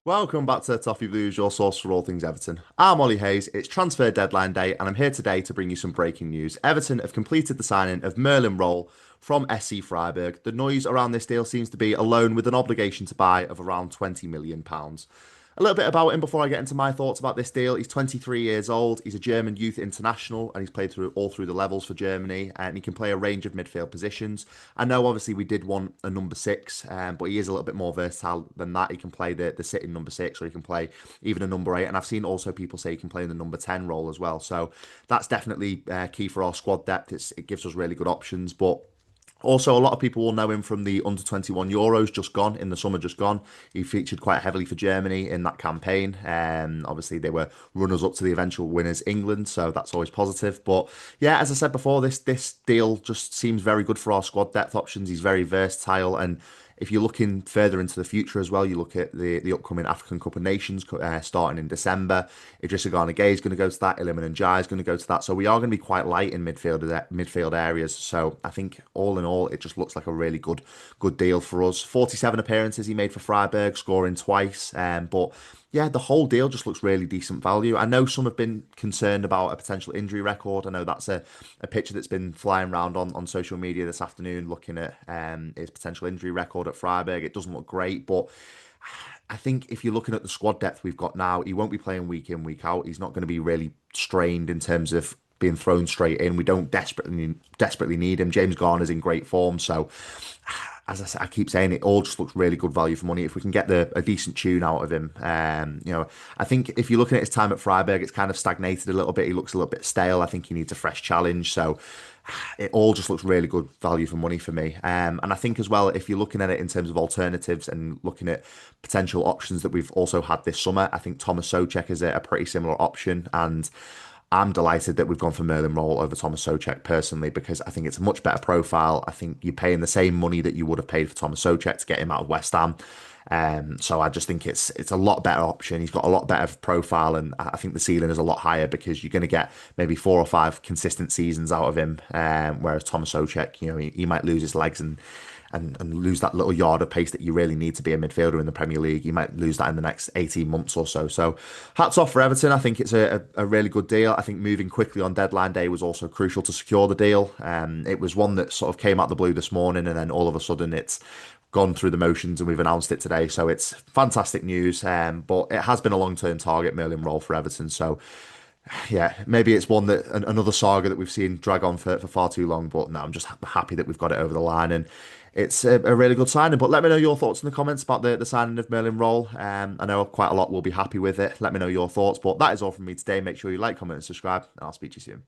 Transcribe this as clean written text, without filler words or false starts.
Welcome back to Toffee Blues, your source for all things Everton. I'm Ollie Hayes. It's transfer deadline day, and I'm here today to bring you some breaking news. Everton have completed the signing of Merlin Röhl from SC Freiburg. The noise around this deal seems to be a loan with an obligation to buy of around £20 million. A little bit about him before I get into my thoughts about this deal. He's 23 years old. He's a German youth international, and he's played through all through the levels for Germany, and he can play a range of midfield positions. I know, obviously, we did want a number six, but he is a little bit more versatile than that. He can play the sitting number six, or he can play even a number eight. And I've seen also people say he can play in the number 10 role as well. So that's definitely key for our squad depth. It gives us really good options, but. Also, a lot of people will know him from the under 21 Euros just gone, in the summer just gone. He featured quite heavily for Germany in that campaign. Obviously, they were runners up to the eventual winners, England, so that's always positive. But yeah, as I said before, this deal just seems very good for our squad depth options. He's very versatile, and if you're looking further into the future as well, you look at the upcoming African Cup of Nations starting in December. Idrissa Gana Gueye is going to go to that. Iliman Ndiaye is going to go to that. So we are going to be quite light in midfield areas. So I think all in all, it just looks like a really good deal for us. 47 appearances he made for Freiburg, scoring twice. But yeah, the whole deal just looks really decent value. I know some have been concerned about a potential injury record. I know that's a picture that's been flying around on social media this afternoon, looking at his potential injury record at Freiburg. It doesn't look great, but I think if you're looking at the squad depth we've got now, he won't be playing week in, week out. He's not going to be really strained in terms of being thrown straight in. We don't desperately need him. James Garner's in great form, so as I said, I keep saying it all just looks really good value for money. If we can get a decent tune out of him, I think if you're looking at his time at Freiburg, it's kind of stagnated a little bit. He looks a little bit stale. I think he needs a fresh challenge. So it all just looks really good value for money for me. And I think as well, if you're looking at it in terms of alternatives and looking at potential options that we've also had this summer, I think Thomas Souček is a pretty similar option. And I'm delighted that we've gone for Merlin Röhl over Thomas Souček personally, because I think it's a much better profile. I think you're paying the same money that you would have paid for Thomas Souček to get him out of West Ham. So I just think it's a lot better option. He's got a lot better profile, and I think the ceiling is a lot higher because you're going to get maybe 4 or 5 consistent seasons out of him. Whereas Thomas Souček, he might lose his legs and lose that little yard of pace that you really need to be a midfielder in the Premier League. You might lose that in the next 18 months or so. So hats off for Everton. I think it's a really good deal. I think moving quickly on deadline day was also crucial to secure the deal. It was one that sort of came out the blue this morning, and then all of a sudden it's gone through the motions and we've announced it today. So it's fantastic news. But it has been a long-term target, Merlin Röhl for Everton. So yeah, maybe it's one that another saga that we've seen drag on for far too long. But no, I'm just happy that we've got it over the line, and it's a really good signing. But let me know your thoughts in the comments about the signing of Merlin Röhl. I know quite a lot will be happy with it. Let me know your thoughts. But that is all from me today. Make sure you like, comment, and subscribe, and I'll speak to you soon.